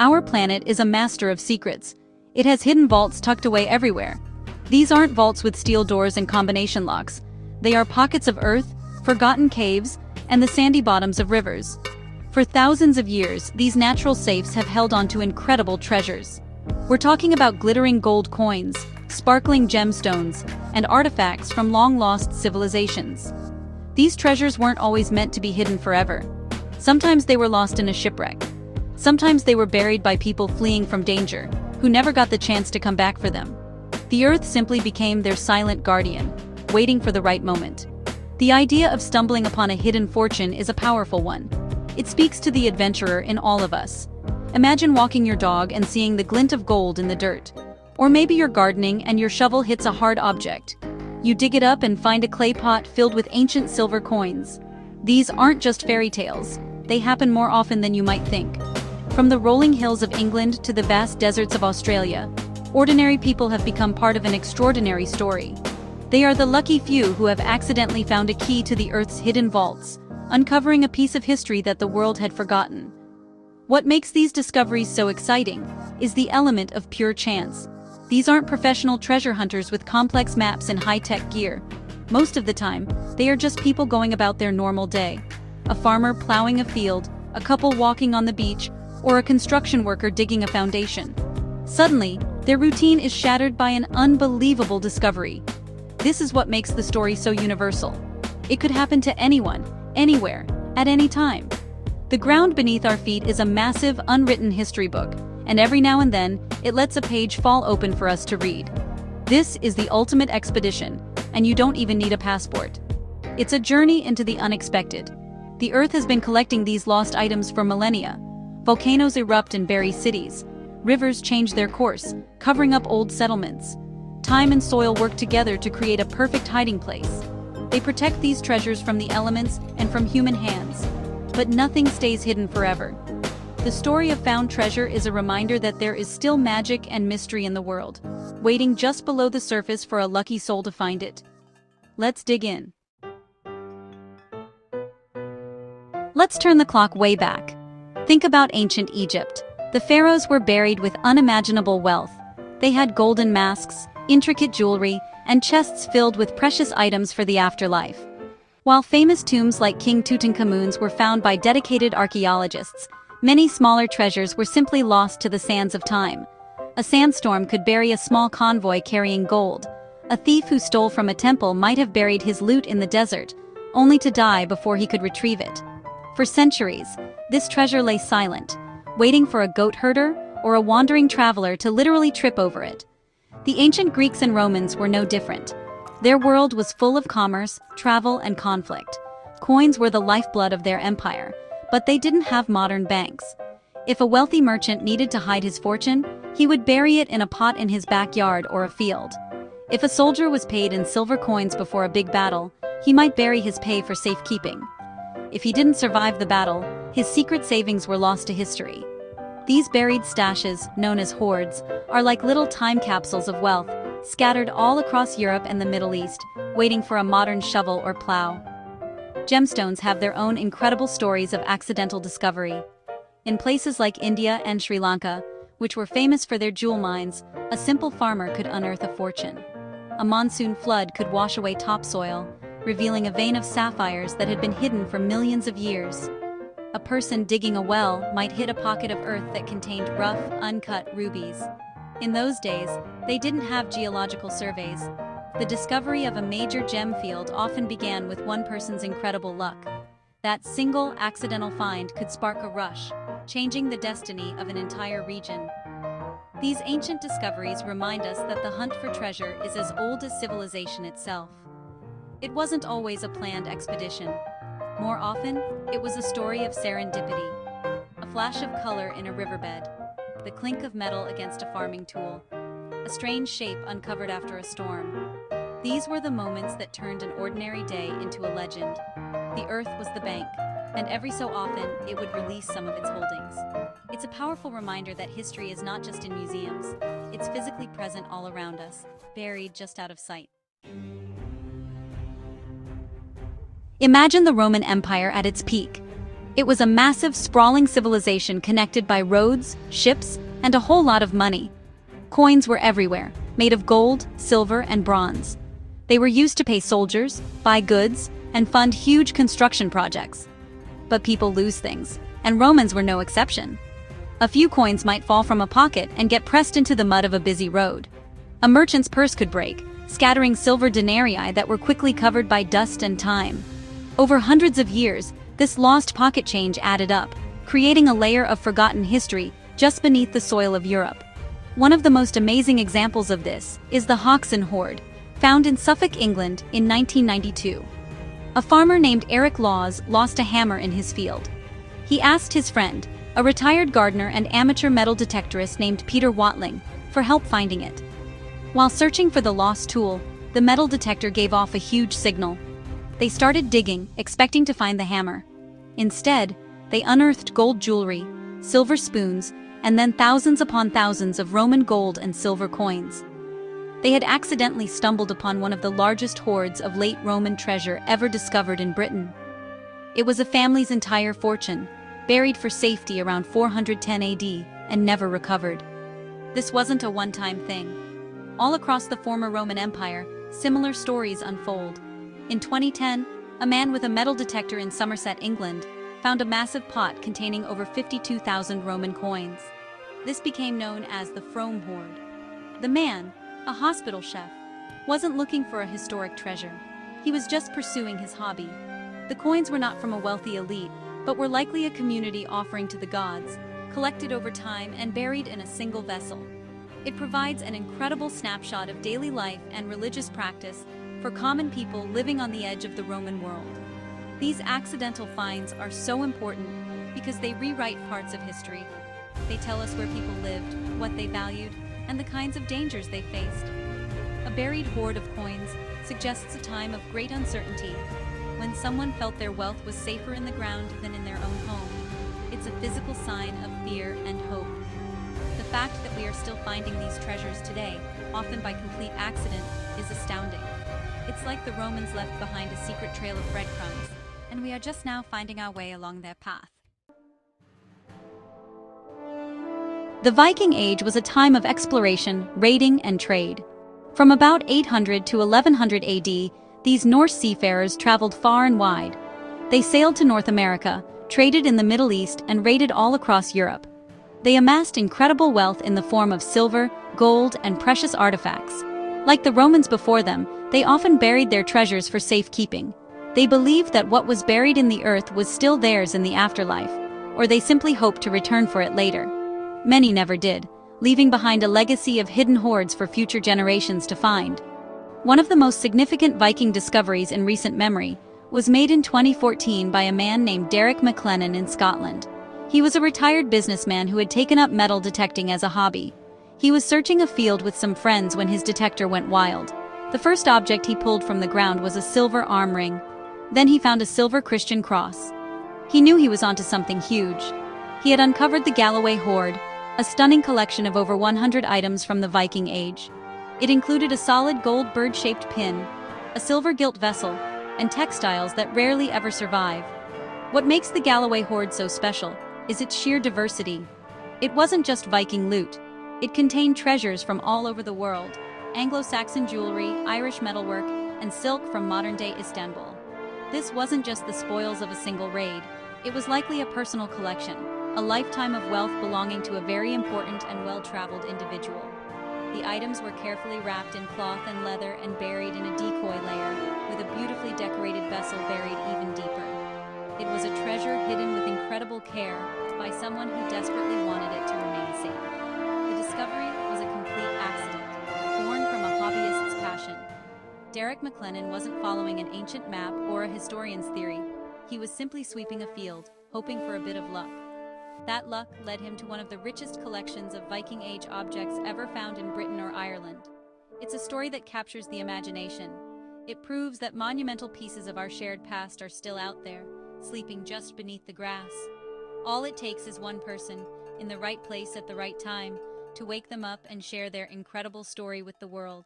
Our planet is a master of secrets. It has hidden vaults tucked away everywhere. These aren't vaults with steel doors and combination locks. They are pockets of earth, forgotten caves, and the sandy bottoms of rivers. For thousands of years, these natural safes have held on to incredible treasures. We're talking about glittering gold coins, sparkling gemstones, and artifacts from long-lost civilizations. These treasures weren't always meant to be hidden forever. Sometimes they were lost in a shipwreck. Sometimes they were buried by people fleeing from danger, who never got the chance to come back for them. The earth simply became their silent guardian, waiting for the right moment. The idea of stumbling upon a hidden fortune is a powerful one. It speaks to the adventurer in all of us. Imagine walking your dog and seeing the glint of gold in the dirt. Or maybe you're gardening and your shovel hits a hard object. You dig it up and find a clay pot filled with ancient silver coins. These aren't just fairy tales. They happen more often than you might think. From the rolling hills of England to the vast deserts of Australia, ordinary people have become part of an extraordinary story. They are the lucky few who have accidentally found a key to the Earth's hidden vaults, uncovering a piece of history that the world had forgotten. What makes these discoveries so exciting is the element of pure chance. These aren't professional treasure hunters with complex maps and high-tech gear. Most of the time, they are just people going about their normal day. A farmer plowing a field, a couple walking on the beach, or a construction worker digging a foundation. Suddenly, their routine is shattered by an unbelievable discovery. This is what makes the story so universal. It could happen to anyone, anywhere, at any time. The ground beneath our feet is a massive, unwritten history book, and every now and then, it lets a page fall open for us to read. This is the ultimate expedition, and you don't even need a passport. It's a journey into the unexpected. The Earth has been collecting these lost items for millennia. Volcanoes erupt and bury cities. Rivers change their course, covering up old settlements. Time and soil work together to create a perfect hiding place. They protect these treasures from the elements and from human hands. But nothing stays hidden forever. The story of found treasure is a reminder that there is still magic and mystery in the world, waiting just below the surface for a lucky soul to find it. Let's dig in. Let's turn the clock way back. Think about ancient Egypt. The pharaohs were buried with unimaginable wealth. They had golden masks, intricate jewelry, and chests filled with precious items for the afterlife. While famous tombs like King Tutankhamun's were found by dedicated archaeologists, many smaller treasures were simply lost to the sands of time. A sandstorm could bury a small convoy carrying gold. A thief who stole from a temple might have buried his loot in the desert, only to die before he could retrieve it. For centuries, this treasure lay silent, waiting for a goat herder or a wandering traveler to literally trip over it. The ancient Greeks and Romans were no different. Their world was full of commerce, travel, and conflict. Coins were the lifeblood of their empire, but they didn't have modern banks. If a wealthy merchant needed to hide his fortune, he would bury it in a pot in his backyard or a field. If a soldier was paid in silver coins before a big battle, he might bury his pay for safekeeping. If he didn't survive the battle, his secret savings were lost to history. These buried stashes, known as hoards, are like little time capsules of wealth, scattered all across Europe and the Middle East, waiting for a modern shovel or plow. Gemstones have their own incredible stories of accidental discovery. In places like India and Sri Lanka, which were famous for their jewel mines, a simple farmer could unearth a fortune. A monsoon flood could wash away topsoil, revealing a vein of sapphires that had been hidden for millions of years. A person digging a well might hit a pocket of earth that contained rough, uncut rubies. In those days, they didn't have geological surveys. The discovery of a major gem field often began with one person's incredible luck. That single accidental find could spark a rush, changing the destiny of an entire region. These ancient discoveries remind us that the hunt for treasure is as old as civilization itself. It wasn't always a planned expedition. More often, it was a story of serendipity. A flash of color in a riverbed, the clink of metal against a farming tool, a strange shape uncovered after a storm. These were the moments that turned an ordinary day into a legend. The earth was the bank, and every so often, it would release some of its holdings. It's a powerful reminder that history is not just in museums, it's physically present all around us, buried just out of sight. Imagine the Roman Empire at its peak. It was a massive, sprawling civilization connected by roads, ships, and a whole lot of money. Coins were everywhere, made of gold, silver, and bronze. They were used to pay soldiers, buy goods, and fund huge construction projects. But people lose things, and Romans were no exception. A few coins might fall from a pocket and get pressed into the mud of a busy road. A merchant's purse could break, scattering silver denarii that were quickly covered by dust and time. Over hundreds of years, this lost pocket change added up, creating a layer of forgotten history just beneath the soil of Europe. One of the most amazing examples of this is the Hoxton hoard, found in Suffolk, England in 1992. A farmer named Eric Laws lost a hammer in his field. He asked his friend, a retired gardener and amateur metal detectorist named Peter Watling, for help finding it. While searching for the lost tool, the metal detector gave off a huge signal. They started digging, expecting to find the hammer. Instead, they unearthed gold jewelry, silver spoons, and then thousands upon thousands of Roman gold and silver coins. They had accidentally stumbled upon one of the largest hoards of late Roman treasure ever discovered in Britain. It was a family's entire fortune, buried for safety around 410 AD and never recovered. This wasn't a one-time thing. All across the former Roman Empire, similar stories unfold. In 2010, a man with a metal detector in Somerset, England, found a massive pot containing over 52,000 Roman coins. This became known as the Frome hoard. The man, a hospital chef, wasn't looking for a historic treasure. He was just pursuing his hobby. The coins were not from a wealthy elite, but were likely a community offering to the gods, collected over time and buried in a single vessel. It provides an incredible snapshot of daily life and religious practice for common people living on the edge of the Roman world. These accidental finds are so important because they rewrite parts of history. They tell us where people lived, what they valued, and the kinds of dangers they faced. A buried hoard of coins suggests a time of great uncertainty, when someone felt their wealth was safer in the ground than in their own home. It's a physical sign of fear and hope. The fact that we are still finding these treasures today, often by complete accident, is astounding. It's like the Romans left behind a secret trail of breadcrumbs, and we are just now finding our way along their path. The Viking Age was a time of exploration, raiding, and trade. From about 800 to 1100 AD, these Norse seafarers traveled far and wide. They sailed to North America, traded in the Middle East, and raided all across Europe. They amassed incredible wealth in the form of silver, gold, and precious artifacts. Like the Romans before them, they often buried their treasures for safekeeping. They believed that what was buried in the earth was still theirs in the afterlife, or they simply hoped to return for it later. Many never did, leaving behind a legacy of hidden hoards for future generations to find. One of the most significant Viking discoveries in recent memory was made in 2014 by a man named Derek McLennan in Scotland. He was a retired businessman who had taken up metal detecting as a hobby. He was searching a field with some friends when his detector went wild. The first object he pulled from the ground was a silver arm ring. Then he found a silver Christian cross. He knew he was onto something huge. He had uncovered the Galloway hoard, a stunning collection of over 100 items from the Viking Age. It included a solid gold bird-shaped pin, a silver gilt vessel, and textiles that rarely ever survive. What makes the Galloway hoard so special is its sheer diversity. It wasn't just Viking loot. It contained treasures from all over the world: Anglo-Saxon jewelry, Irish metalwork, and silk from modern-day Istanbul. This wasn't just the spoils of a single raid. It was likely a personal collection, a lifetime of wealth belonging to a very important and well-traveled individual. The items were carefully wrapped in cloth and leather and buried in a decoy layer, with a beautifully decorated vessel buried even deeper. It was a treasure hidden with incredible care by someone who desperately wanted it to remain safe. The discovery was a complete accident, born from a hobbyist's passion. Derek McLennan wasn't following an ancient map or a historian's theory. He was simply sweeping a field, hoping for a bit of luck. That luck led him to one of the richest collections of Viking Age objects ever found in Britain or Ireland. It's a story that captures the imagination. It proves that monumental pieces of our shared past are still out there, sleeping just beneath the grass. All it takes is one person, in the right place at the right time, to wake them up and share their incredible story with the world.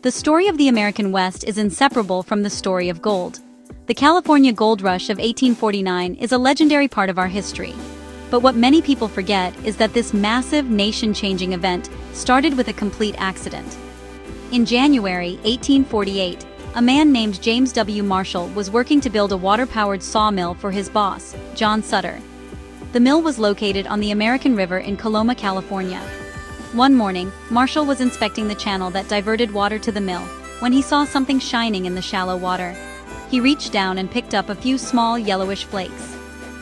The story of the American West is inseparable from the story of gold. The California Gold Rush of 1849 is a legendary part of our history. But what many people forget is that this massive nation-changing event started with a complete accident. In January 1848, a man named James W. Marshall was working to build a water-powered sawmill for his boss, John Sutter. The mill was located on the American River in Coloma, California. One morning, Marshall was inspecting the channel that diverted water to the mill when he saw something shining in the shallow water. He reached down and picked up a few small yellowish flakes.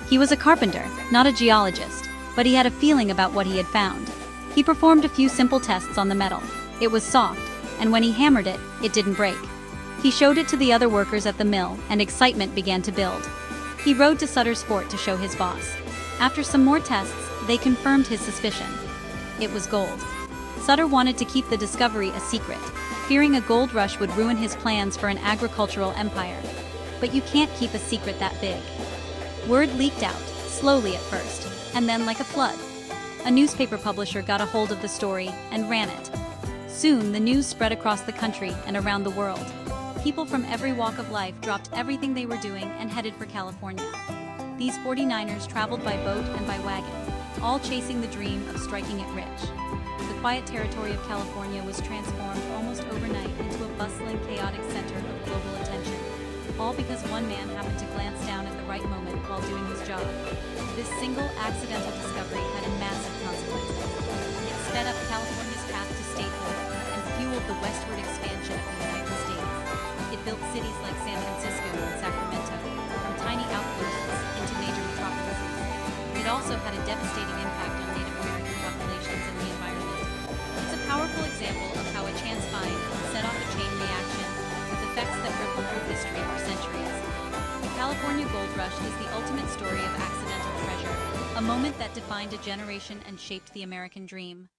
He was a carpenter, not a geologist, but he had a feeling about what he had found. He performed a few simple tests on the metal. It was soft, and when he hammered it, it didn't break. He showed it to the other workers at the mill, and excitement began to build. He rode to Sutter's fort to show his boss. After some more tests, they confirmed his suspicion. It was gold. Sutter wanted to keep the discovery a secret, fearing a gold rush would ruin his plans for an agricultural empire. But you can't keep a secret that big. Word leaked out, slowly at first, and then like a flood. A newspaper publisher got a hold of the story and ran it. Soon, the news spread across the country and around the world. People from every walk of life dropped everything they were doing and headed for California. These 49ers traveled by boat and by wagon, all chasing the dream of striking it rich. The quiet territory of California was transformed almost overnight into a bustling, chaotic center of global attention, all because one man happened to glance down at the right moment while doing his job. This single accidental discovery had massive consequences. It sped up California's path to statehood and fueled the westward expansion of the United States. It built cities like San Francisco and Sacramento, from tiny outposts into major metropolises. It also had a devastating impact on Native American populations and the environment. It's a powerful example of how a chance find can set off a chain reaction with effects that ripple through history for centuries. The California Gold Rush is the ultimate story of accidental treasure, a moment that defined a generation and shaped the American dream.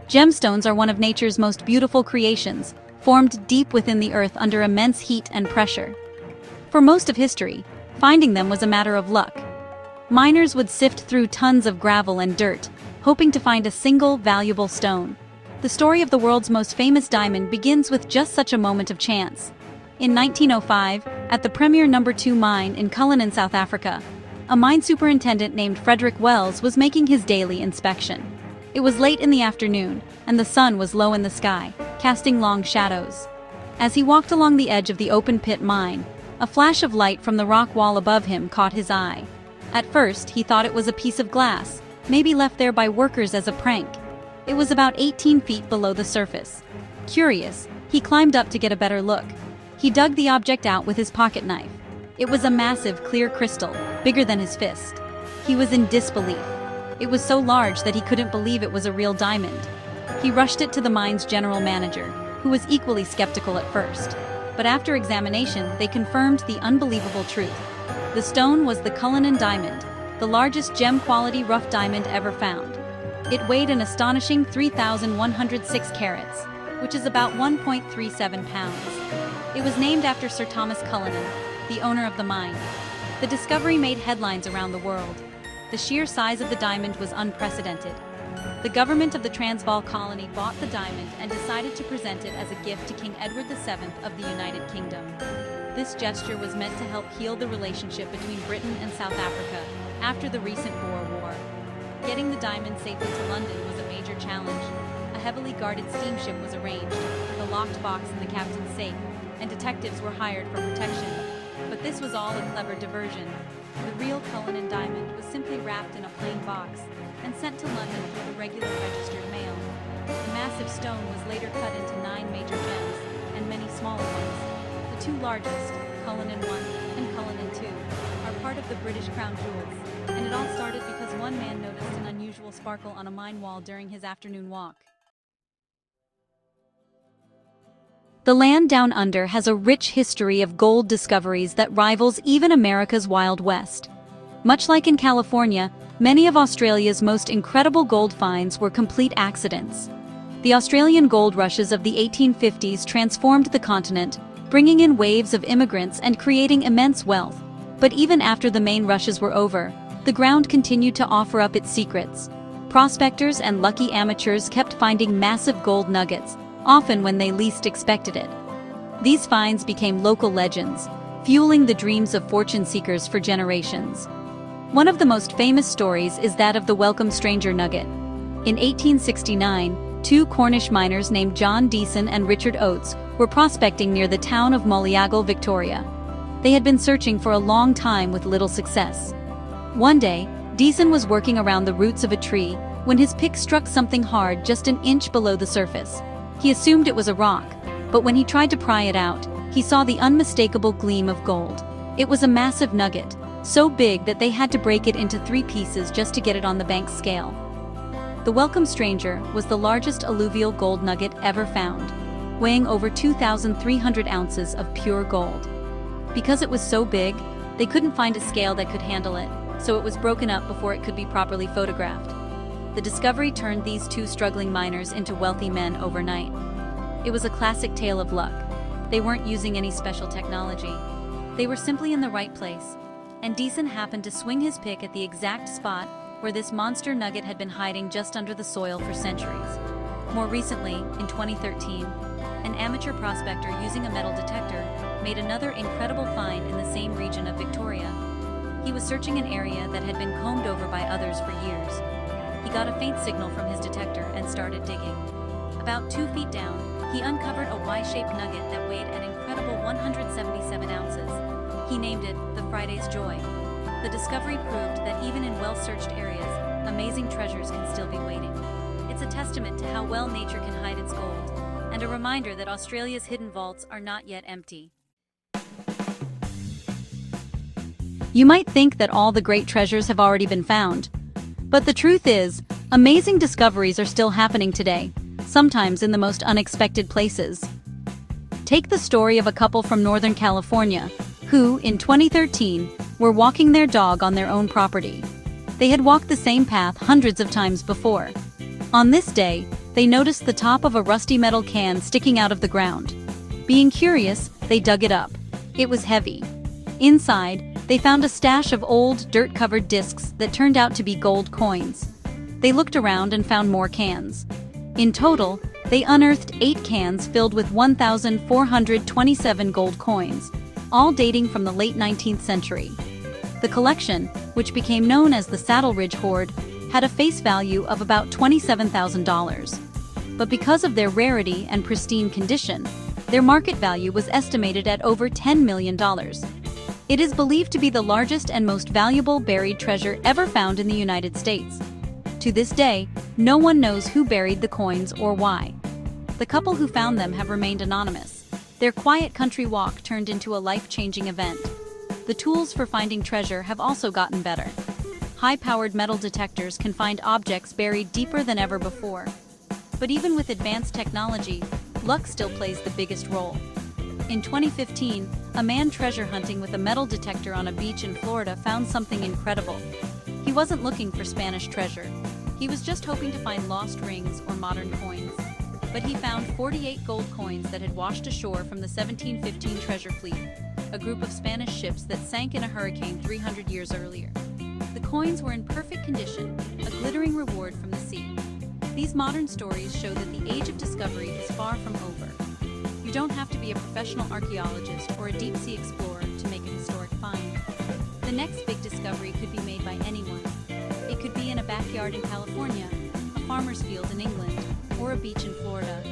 Gemstones are one of nature's most beautiful creations, formed deep within the earth under immense heat and pressure. For most of history, finding them was a matter of luck. Miners would sift through tons of gravel and dirt, hoping to find a single valuable stone. The story of the world's most famous diamond begins with just such a moment of chance. In 1905, at the Premier No. 2 mine in Cullinan, South Africa, a mine superintendent named Frederick Wells was making his daily inspection. It was late in the afternoon, and the sun was low in the sky, casting long shadows. As he walked along the edge of the open-pit mine, a flash of light from the rock wall above him caught his eye. At first, he thought it was a piece of glass, maybe left there by workers as a prank. It was about 18 feet below the surface. Curious, he climbed up to get a better look. He dug the object out with his pocket knife. It was a massive, clear crystal, bigger than his fist. He was in disbelief. It was so large that he couldn't believe it was a real diamond. He rushed it to the mine's general manager, who was equally skeptical at first. But after examination, they confirmed the unbelievable truth. The stone was the Cullinan diamond, the largest gem-quality rough diamond ever found. It weighed an astonishing 3,106 carats, which is about 1.37 pounds. It was named after Sir Thomas Cullinan, the owner of the mine. The discovery made headlines around the world. The sheer size of the diamond was unprecedented. The government of the Transvaal colony bought the diamond and decided to present it as a gift to King Edward VII of the United Kingdom. This gesture was meant to help heal the relationship between Britain and South Africa after the recent Boer War. Getting the diamond safely to London was a major challenge. A heavily guarded steamship was arranged, with a locked box in the captain's safe, and detectives were hired for protection. But this was all a clever diversion. The real Cullinan diamond was simply wrapped in a plain box and sent to London through the regular registered mail. The massive stone was later cut into 9 major gems and many smaller ones. The 2 largest, Cullinan I and Cullinan II, are part of the British Crown Jewels, and it all started because one man noticed an unusual sparkle on a mine wall during his afternoon walk. The land down under has a rich history of gold discoveries that rivals even America's Wild West. Much like in California, many of Australia's most incredible gold finds were complete accidents. The Australian gold rushes of the 1850s transformed the continent, bringing in waves of immigrants and creating immense wealth. But even after the main rushes were over, the ground continued to offer up its secrets. Prospectors and lucky amateurs kept finding massive gold nuggets, often when they least expected it. These finds became local legends, fueling the dreams of fortune seekers for generations. One of the most famous stories is that of the Welcome Stranger nugget. In 1869, two Cornish miners named John Deason and Richard Oates were prospecting near the town of Mulliagle, Victoria. They had been searching for a long time with little success. One day, Deason was working around the roots of a tree when his pick struck something hard just an inch below the surface. He assumed it was a rock, but when he tried to pry it out, he saw the unmistakable gleam of gold. It was a massive nugget, so big that they had to break it into 3 pieces just to get it on the bank's scale. The Welcome Stranger was the largest alluvial gold nugget ever found, weighing over 2,300 ounces of pure gold. Because it was so big, they couldn't find a scale that could handle it, so it was broken up before it could be properly photographed. The discovery turned these 2 struggling miners into wealthy men overnight. It was a classic tale of luck. They weren't using any special technology. They were simply in the right place, and Deason happened to swing his pick at the exact spot where this monster nugget had been hiding just under the soil for centuries. More recently, in 2013, an amateur prospector using a metal detector made another incredible find in the same region of Victoria. He was searching an area that had been combed over by others for years. He got a faint signal from his detector and started digging. About 2 feet down, he uncovered a Y-shaped nugget that weighed an incredible 177 ounces. He named it the Friday's Joy. The discovery proved that even in well-searched areas, amazing treasures can still be waiting. It's a testament to how well nature can hide its gold, and a reminder that Australia's hidden vaults are not yet empty. You might think that all the great treasures have already been found. But the truth is, amazing discoveries are still happening today, sometimes in the most unexpected places. Take the story of a couple from Northern California, who, in 2013, were walking their dog on their own property. They had walked the same path hundreds of times before. On this day, they noticed the top of a rusty metal can sticking out of the ground. Being curious, they dug it up. It was heavy. Inside, they found a stash of old, dirt-covered discs that turned out to be gold coins. They looked around and found more cans. In total, they unearthed 8 cans filled with 1,427 gold coins, all dating from the late 19th century. The collection, which became known as the Saddle Ridge Hoard, had a face value of about $27,000. But because of their rarity and pristine condition, their market value was estimated at over $10 million. It is believed to be the largest and most valuable buried treasure ever found in the United States. To this day, no one knows who buried the coins or why. The couple who found them have remained anonymous. Their quiet country walk turned into a life-changing event. The tools for finding treasure have also gotten better. High-powered metal detectors can find objects buried deeper than ever before. But even with advanced technology, luck still plays the biggest role. In 2015, a man treasure hunting with a metal detector on a beach in Florida found something incredible. He wasn't looking for Spanish treasure. He was just hoping to find lost rings or modern coins. But he found 48 gold coins that had washed ashore from the 1715 treasure fleet, a group of Spanish ships that sank in a hurricane 300 years earlier. The coins were in perfect condition, a glittering reward from the sea. These modern stories show that the age of discovery is far from over. You don't have to be a professional archaeologist or a deep-sea explorer to make a historic find. The next big discovery could be made by anyone. It could be in a backyard in California, a farmer's field in England, or a beach in Florida.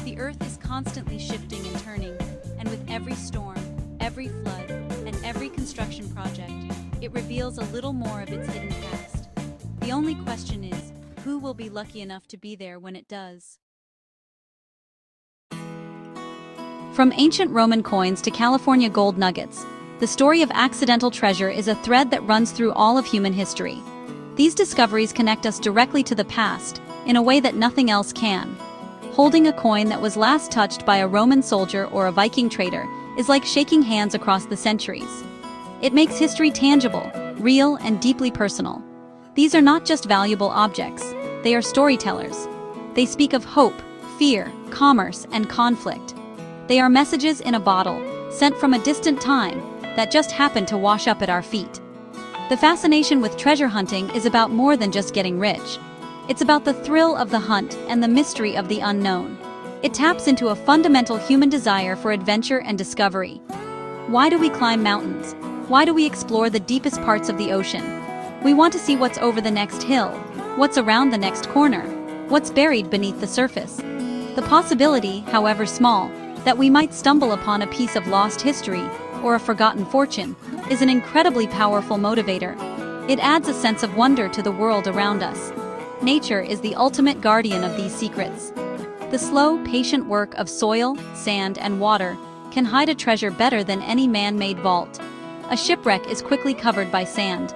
The Earth is constantly shifting and turning, and with every storm, every flood, and every construction project, it reveals a little more of its hidden past. The only question is, who will be lucky enough to be there when it does? From ancient Roman coins to California gold nuggets, the story of accidental treasure is a thread that runs through all of human history. These discoveries connect us directly to the past, in a way that nothing else can. Holding a coin that was last touched by a Roman soldier or a Viking trader is like shaking hands across the centuries. It makes history tangible, real, and deeply personal. These are not just valuable objects, they are storytellers. They speak of hope, fear, commerce, and conflict. They are messages in a bottle, sent from a distant time, that just happened to wash up at our feet. The fascination with treasure hunting is about more than just getting rich. It's about the thrill of the hunt and the mystery of the unknown. It taps into a fundamental human desire for adventure and discovery. Why do we climb mountains? Why do we explore the deepest parts of the ocean? We want to see what's over the next hill, what's around the next corner, what's buried beneath the surface. The possibility, however small, that we might stumble upon a piece of lost history or a forgotten fortune is an incredibly powerful motivator. It adds a sense of wonder to the world around us. Nature is the ultimate guardian of these secrets. The slow, patient work of soil, sand, and water can hide a treasure better than any man-made vault. A shipwreck is quickly covered by sand.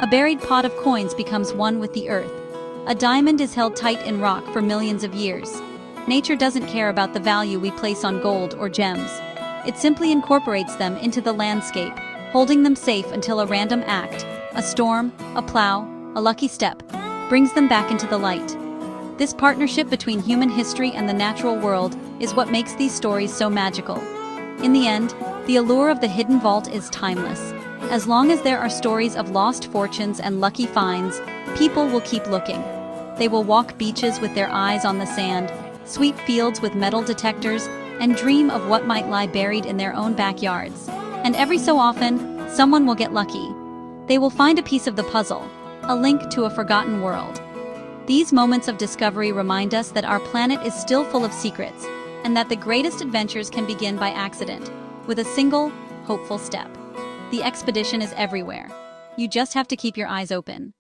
A buried pot of coins becomes one with the earth. A diamond is held tight in rock for millions of years. Nature doesn't care about the value we place on gold or gems. It simply incorporates them into the landscape, holding them safe until a random act, a storm, a plow, a lucky step, brings them back into the light. This partnership between human history and the natural world is what makes these stories so magical. In the end, the allure of the hidden vault is timeless. As long as there are stories of lost fortunes and lucky finds, people will keep looking. They will walk beaches with their eyes on the sand, sweep fields with metal detectors, and dream of what might lie buried in their own backyards. And every so often, someone will get lucky. They will find a piece of the puzzle, a link to a forgotten world. These moments of discovery remind us that our planet is still full of secrets, and that the greatest adventures can begin by accident, with a single, hopeful step. The expedition is everywhere. You just have to keep your eyes open.